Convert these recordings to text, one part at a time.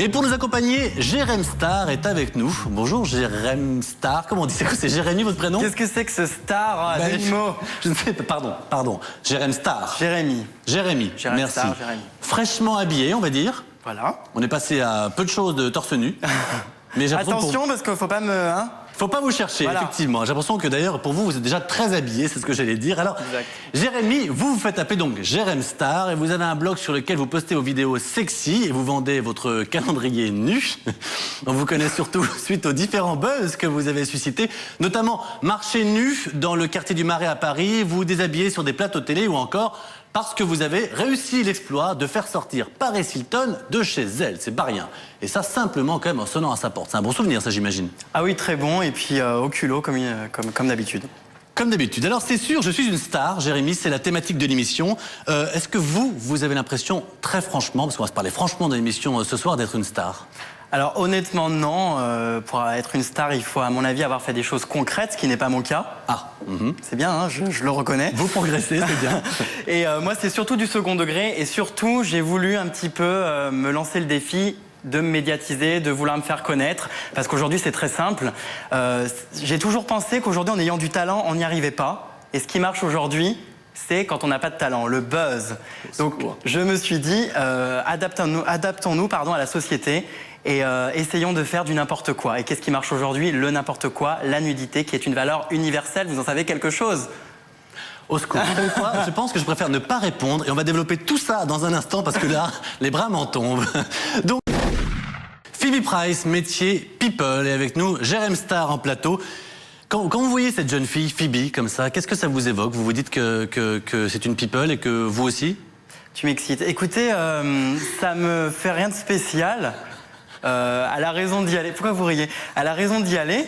Et pour nous accompagner, Jérém Star est avec nous. Bonjour Jérém Star, comment on dit? C'est Jérémy votre prénom? Qu'est-ce que c'est que ce Star d'animaux? Je ne sais pas, pardon. Jérém Star. Jérémy. Jérémy, merci. Star, Jérémy. Fraîchement habillé, on va dire. Voilà. On est passé à peu de choses de torse nu. Mais attention parce qu'il faut pas me... Hein, faut pas vous chercher, voilà. Effectivement. J'ai l'impression que d'ailleurs, pour vous, vous êtes déjà très habillé, c'est ce que j'allais dire. Alors, exact. Jérémy, vous faites appeler donc Jérém Star et vous avez un blog sur lequel vous postez vos vidéos sexy et vous vendez votre calendrier nu. On vous connaît surtout suite aux différents buzz que vous avez suscités, notamment marché nu dans le quartier du Marais à Paris, vous déshabillez sur des plateaux télé ou encore parce que vous avez réussi l'exploit de faire sortir Paris Hilton de chez elle. C'est pas rien. Et ça, simplement, quand même, en sonnant à sa porte. C'est un bon souvenir, ça, j'imagine. Ah oui, très bon. Et puis, au culot, comme d'habitude. Comme d'habitude. Alors, c'est sûr, je suis une star, Jérémy, c'est la thématique de l'émission. Est-ce que vous avez l'impression, très franchement, parce qu'on va se parler franchement de l'émission ce soir, d'être une star? Alors honnêtement non, pour être une star il faut à mon avis avoir fait des choses concrètes, ce qui n'est pas mon cas. Ah, c'est bien, hein, je le reconnais. Vous progressez, c'est bien. Et moi c'est surtout du second degré et surtout j'ai voulu un petit peu me lancer le défi de me médiatiser, de vouloir me faire connaître, parce qu'aujourd'hui c'est très simple. J'ai toujours pensé qu'aujourd'hui en ayant du talent on n'y arrivait pas, et ce qui marche aujourd'hui c'est quand on n'a pas de talent, le buzz. Donc je me suis dit, adaptons-nous à la société et essayons de faire du n'importe quoi. Et qu'est-ce qui marche aujourd'hui? Le n'importe quoi, la nudité, qui est une valeur universelle. Vous en savez quelque chose? Au secours. Vous savez quoi? Je pense que je préfère ne pas répondre et on va développer tout ça dans un instant parce que là, les bras m'en tombent. Donc, Phoebe Price, métier people, et avec nous, Jérém Star en plateau. Quand vous voyez cette jeune fille, Phoebe, comme ça, qu'est-ce que ça vous évoque? Vous vous dites que c'est une people et que vous aussi? Tu m'excites. Écoutez, ça me fait rien de spécial. Elle a raison d'y aller. Pourquoi vous riez? Elle a raison d'y aller.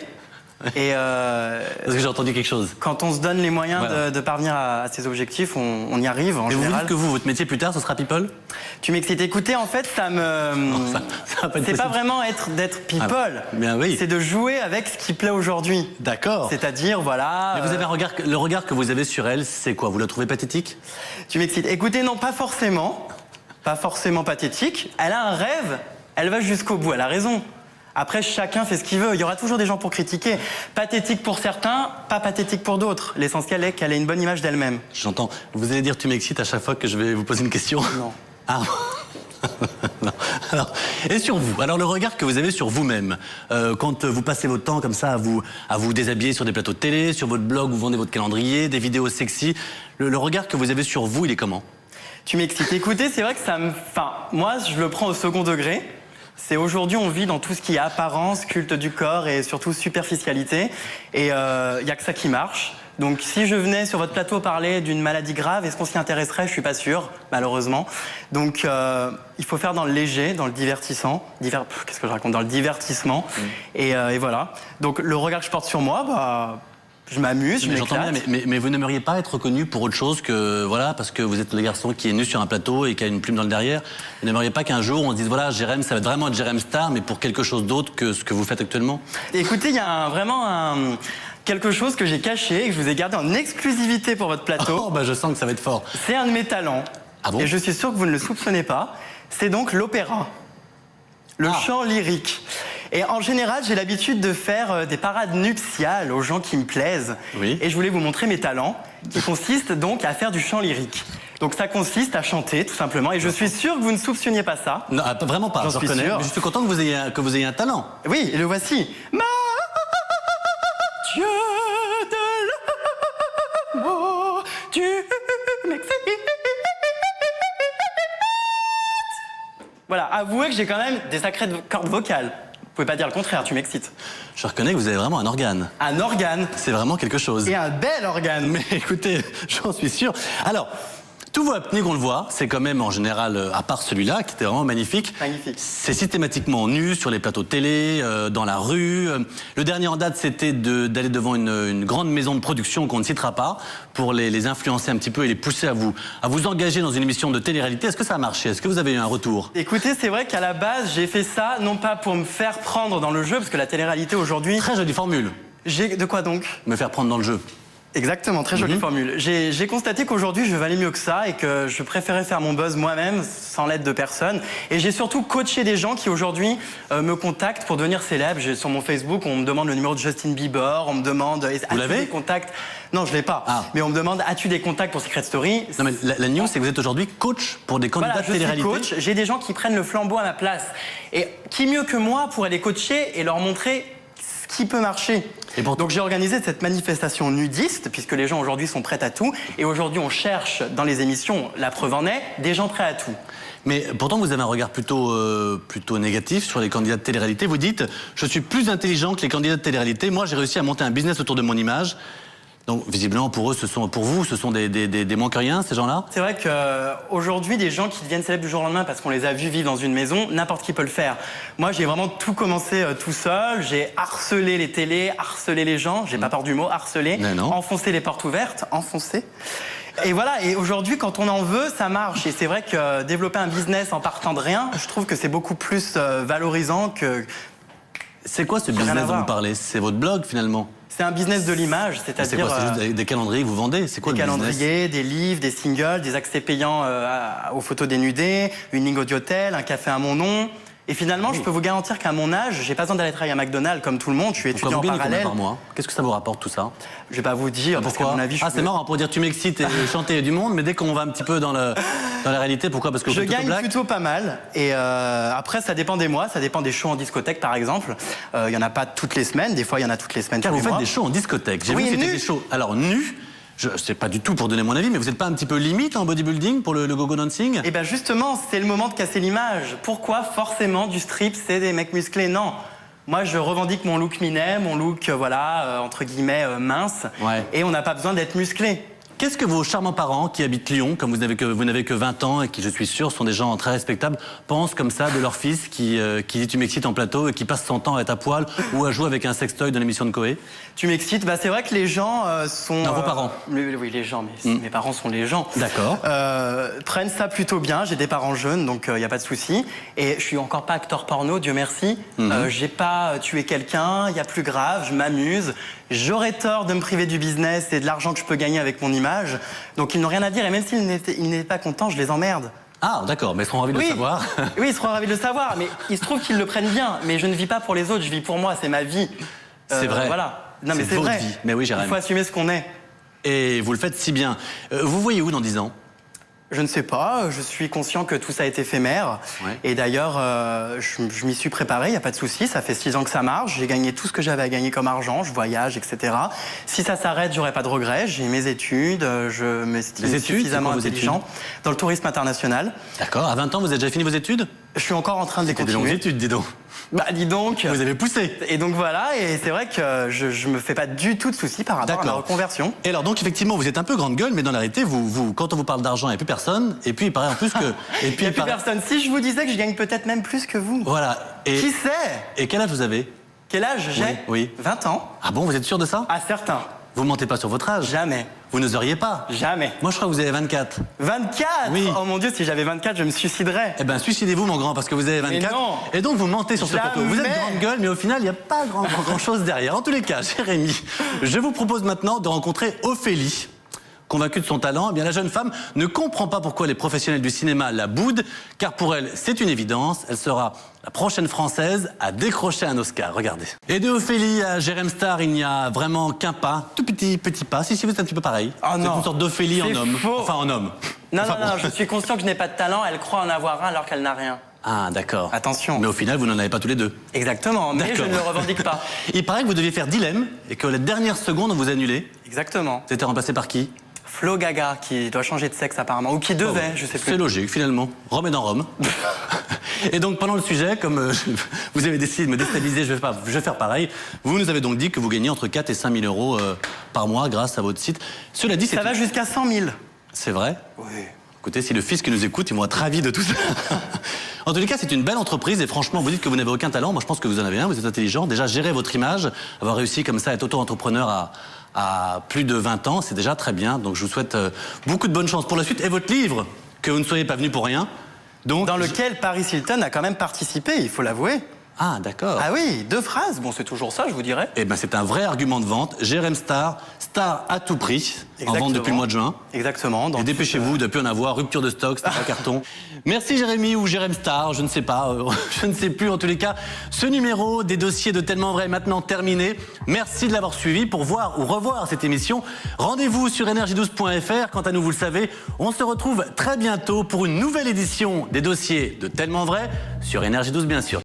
Et parce que j'ai entendu quelque chose. Quand on se donne les moyens voilà. de parvenir à ses objectifs, on y arrive en général. Et vous dites que votre métier plus tard, ce sera people? Tu m'excites. Écoutez, en fait, ça me... c'est pas vraiment d'être people. Ah, bien oui. C'est de jouer avec ce qui plaît aujourd'hui. D'accord. C'est-à-dire, voilà... Mais vous avez le regard que vous avez sur elle, c'est quoi? Vous la trouvez pathétique? Tu m'excites. Écoutez, non, pas forcément. Pas forcément pathétique. Elle a un rêve. Elle va jusqu'au bout, elle a raison. Après, chacun fait ce qu'il veut. Il y aura toujours des gens pour critiquer. Pathétique pour certains, pas pathétique pour d'autres. L'essentiel est qu'elle ait une bonne image d'elle-même. J'entends. Vous allez dire tu m'excites à chaque fois que je vais vous poser une question? Non. Ah non. Alors, et sur vous? Alors, le regard que vous avez sur vous-même, quand vous passez votre temps comme ça à vous déshabiller sur des plateaux de télé, sur votre blog, vous vendez votre calendrier, des vidéos sexy, le regard que vous avez sur vous, il est comment? Tu m'excites. Écoutez, c'est vrai que ça me... Enfin, moi, je le prends au second degré. C'est aujourd'hui, on vit dans tout ce qui est apparence, culte du corps et surtout superficialité. Et il n'y a que ça qui marche. Donc si je venais sur votre plateau parler d'une maladie grave, est-ce qu'on s'y intéresserait? Je suis pas sûr, malheureusement. Donc il faut faire dans le léger, dans le divertissant. Qu'est-ce que je raconte? Dans le divertissement. Et voilà. Donc le regard que je porte sur moi, bah... Je m'amuse, je m'éclate. Mais vous n'aimeriez pas être reconnu pour autre chose que, voilà, parce que vous êtes le garçon qui est nu sur un plateau et qui a une plume dans le derrière. Vous n'aimeriez pas qu'un jour on se dise, voilà, Jérém, ça va vraiment être Jérém Star, mais pour quelque chose d'autre que ce que vous faites actuellement? Écoutez, il y a vraiment quelque chose que j'ai caché et que je vous ai gardé en exclusivité pour votre plateau. Oh, bah je sens que ça va être fort. C'est un de mes talents. Ah bon? Et je suis sûr que vous ne le soupçonnez pas. C'est donc l'opéra. Le chant lyrique. Et en général, j'ai l'habitude de faire des parades nuptiales aux gens qui me plaisent. Oui. Et je voulais vous montrer mes talents, qui consistent donc à faire du chant lyrique. Donc ça consiste à chanter, tout simplement. Et je suis sûr que vous ne soupçonniez pas ça. Non, vraiment pas, je reconnais. Mais je suis content que vous ayez un talent. Oui, et le voici. Dieu de l'amour, tu m'excites. Voilà, avouez que j'ai quand même des sacrées cordes vocales. Vous pouvez pas dire le contraire, tu m'excites. Je reconnais que vous avez vraiment un organe. Un organe. C'est vraiment quelque chose. Et un bel organe. Mais écoutez, j'en suis sûr. Alors, tous vos happenings, on le voit, c'est quand même en général, à part celui-là, qui était vraiment magnifique. Magnifique. C'est systématiquement nu sur les plateaux de télé, dans la rue. Le dernier en date, c'était d'aller devant une grande maison de production qu'on ne citera pas, pour les influencer un petit peu et les pousser à vous engager dans une émission de télé-réalité. Est-ce que ça a marché? Est-ce que vous avez eu un retour? Écoutez, c'est vrai qu'à la base, j'ai fait ça, non pas pour me faire prendre dans le jeu, parce que la télé-réalité aujourd'hui... Très jolie formule. De quoi donc? Me faire prendre dans le jeu. Exactement, très jolie formule. J'ai constaté qu'aujourd'hui, je valais mieux que ça et que je préférais faire mon buzz moi-même, sans l'aide de personne. Et j'ai surtout coaché des gens qui aujourd'hui me contactent pour devenir célèbres. Sur mon Facebook, on me demande le numéro de Justin Bieber, on me demande... Vous l'avez ? Des contacts. Non, je l'ai pas. Ah. Mais on me demande, as-tu des contacts pour Secret Story ? Non, mais la news, c'est que vous êtes aujourd'hui coach pour des candidats Voilà, de télé-réalité. je suis coach, j'ai des gens qui prennent le flambeau à ma place. Et qui mieux que moi pourrait les coacher et leur montrer ce qui peut marcher. Donc j'ai organisé cette manifestation nudiste, puisque les gens aujourd'hui sont prêts à tout. Et aujourd'hui, on cherche dans les émissions, la preuve en est, des gens prêts à tout. Mais pourtant, vous avez un regard plutôt négatif sur les candidats de télé-réalité. Vous dites, je suis plus intelligent que les candidats de télé-réalité. Moi, j'ai réussi à monter un business autour de mon image. Donc, visiblement, pour eux, pour vous, ce sont des moins que rien, ces gens-là. C'est vrai qu'aujourd'hui, des gens qui deviennent célèbres du jour au lendemain parce qu'on les a vus vivre dans une maison, n'importe qui peut le faire. Moi, j'ai vraiment tout commencé tout seul. J'ai harcelé les télés, harcelé les gens. J'ai pas peur du mot, harcelé. Enfoncé les portes ouvertes, enfoncé. Et voilà, et aujourd'hui, quand on en veut, ça marche. Et c'est vrai que développer un business en partant de rien, je trouve que c'est beaucoup plus valorisant que... C'est quoi ce business dont vous parlez? C'est votre blog, finalement? C'est un business de l'image, c'est-à-dire... C'est quoi? C'est juste des calendriers que vous vendez? C'est quoi le business? Des calendriers, des livres, des singles, des accès payants aux photos dénudées, une ligne audiotel, un café à mon nom... Et finalement, je peux vous garantir qu'à mon âge, j'ai pas besoin d'aller travailler à McDonald's comme tout le monde. Je suis étudiant en parallèle. Par mois? Qu'est-ce que ça vous rapporte tout ça? Je vais pas vous dire. Parce qu'à mon avis, c'est marrant pour dire tu m'excites et chanter du monde, mais dès qu'on va un petit peu dans la réalité, pourquoi? Parce que je gagne plutôt pas mal. Et après, ça dépend des mois, ça dépend des shows en discothèque, par exemple. Il y en a pas toutes les semaines. Des fois, il y en a toutes les semaines. Car vous faites des shows en discothèque. J'ai vu que c'était des shows. Alors nus. Je sais pas du tout pour donner mon avis, mais vous n'êtes pas un petit peu limite en bodybuilding pour le go-go dancing? Eh bien justement, c'est le moment de casser l'image. Pourquoi forcément du strip, c'est des mecs musclés? Non. Moi, je revendique mon look minet, mon look, entre guillemets, mince. Ouais. Et on n'a pas besoin d'être musclé. Qu'est-ce que vos charmants parents qui habitent Lyon, comme vous n'avez que 20 ans et qui, je suis sûr, sont des gens très respectables, pensent comme ça de leur fils qui dit tu m'excites en plateau et qui passe son temps à être à poil ou à jouer avec un sextoy dans l'émission de Coé? Tu m'excites, c'est vrai que les gens sont... Non, vos parents. Oui, les gens, mais mes parents sont les gens. D'accord. Prennent ça plutôt bien, j'ai des parents jeunes, donc il n'y a pas de souci. Et je suis encore pas acteur porno, Dieu merci. J'ai pas tué quelqu'un, il y a plus grave, je m'amuse. J'aurais tort de me priver du business et de l'argent que je peux gagner avec mon image. Donc ils n'ont rien à dire, et même s'ils n'étaient pas contents, je les emmerde. Ah, d'accord, mais ils seront ravis de le savoir. Oui, ils seront ravis de le savoir, mais il se trouve qu'ils le prennent bien. Mais je ne vis pas pour les autres, je vis pour moi, c'est ma vie. C'est vrai. Voilà. Non, mais c'est votre vrai. vie. Mais oui, Jérém. Il faut assumer ce qu'on est. Et vous le faites si bien. Vous voyez où dans 10 ans? Je ne sais pas, je suis conscient que tout ça est éphémère. Ouais. Et d'ailleurs, je m'y suis préparé, il n'y a pas de souci, ça fait 6 ans que ça marche, j'ai gagné tout ce que j'avais à gagner comme argent, je voyage, etc. Si ça s'arrête, j'aurai pas de regrets, j'ai mes études, je m'estime suffisamment intelligent dans le tourisme international. D'accord, à 20 ans, vous avez déjà fini vos études? Je suis encore en train de les continuer. Des longues études, dis donc. Dis donc. Vous avez poussé. Et donc voilà, et c'est vrai que je me fais pas du tout de soucis par rapport à ma reconversion. Et alors donc effectivement, vous êtes un peu grande gueule, mais dans la réalité, quand on vous parle d'argent, il n'y a plus personne. Et puis il paraît en plus que... Il n'y a plus personne. Si je vous disais que je gagne peut-être même plus que vous. Voilà. Qui sait? Et quel âge vous avez? Quel âge j'ai? Oui. 20 ans. Ah bon, vous êtes sûr de ça? Ah, certain. Vous mentez pas sur votre âge? Jamais. Vous n'oseriez pas? Jamais. Moi, je crois que vous avez 24. 24? Oui. Oh mon Dieu, si j'avais 24, je me suiciderais. Eh ben, suicidez-vous, mon grand, parce que vous avez 24. Mais non. Et donc, vous mentez sur ce plateau. Vous êtes grande gueule, mais au final, il n'y a pas grand-chose derrière. En tous les cas, Jérémy, je vous propose maintenant de rencontrer Ophélie. Convaincue de son talent, eh bien, la jeune femme ne comprend pas pourquoi les professionnels du cinéma la boudent, car pour elle, c'est une évidence, elle sera la prochaine Française à décrocher un Oscar. Regardez. Et de Ophélie à Jérém Star, il n'y a vraiment qu'un pas, tout petit pas. Si, vous êtes un petit peu pareil. Oh non. C'est une sorte d'Ophélie en homme. Faux. Enfin, en homme. Non, je suis conscient que je n'ai pas de talent, elle croit en avoir un alors qu'elle n'a rien. Ah, d'accord. Attention. Mais au final, vous n'en avez pas tous les deux. Exactement, mais je ne le revendique pas. Il paraît que vous deviez faire dilemme et que la dernière seconde, on vous annulez. Exactement. Vous êtes remplacé par qui? Flo Gaga, qui doit changer de sexe apparemment, ou qui devait, je sais plus. C'est logique, finalement. Rome est dans Rome. Et donc, pendant le sujet, comme vous avez décidé de me déstabiliser, je vais faire pareil. Vous nous avez donc dit que vous gagnez entre 4 et 5 000 euros par mois grâce à votre site. Cela dit, ça va jusqu'à 100 000. C'est vrai? Oui. Écoutez, si le fisc nous écoute, ils vont être ravis de tout ça. En tous les cas, c'est une belle entreprise et franchement, vous dites que vous n'avez aucun talent. Moi, je pense que vous en avez un, vous êtes intelligent. Déjà, gérer votre image, avoir réussi comme ça à être auto-entrepreneur à plus de 20 ans, c'est déjà très bien. Donc, je vous souhaite beaucoup de bonne chance pour la suite. Et votre livre, que vous ne soyez pas venu pour rien. Donc, dans lequel Paris Hilton a quand même participé, il faut l'avouer. Ah, d'accord. Ah oui, 2 phrases. Bon, c'est toujours ça, je vous dirais. Eh ben, c'est un vrai argument de vente. GRM Star, Star à tout prix, en vente depuis le mois de juin. Exactement. Et dépêchez-vous de plus en avoir, rupture de stock, Star à carton. Merci Jérémy ou Jérém Star, je ne sais pas, je ne sais plus. En tous les cas, ce numéro des dossiers de Tellement Vrai est maintenant terminé. Merci de l'avoir suivi. Pour voir ou revoir cette émission, rendez-vous sur energie12.fr. Quant à nous, vous le savez, on se retrouve très bientôt pour une nouvelle édition des dossiers de Tellement Vrai sur Énergie 12, bien sûr.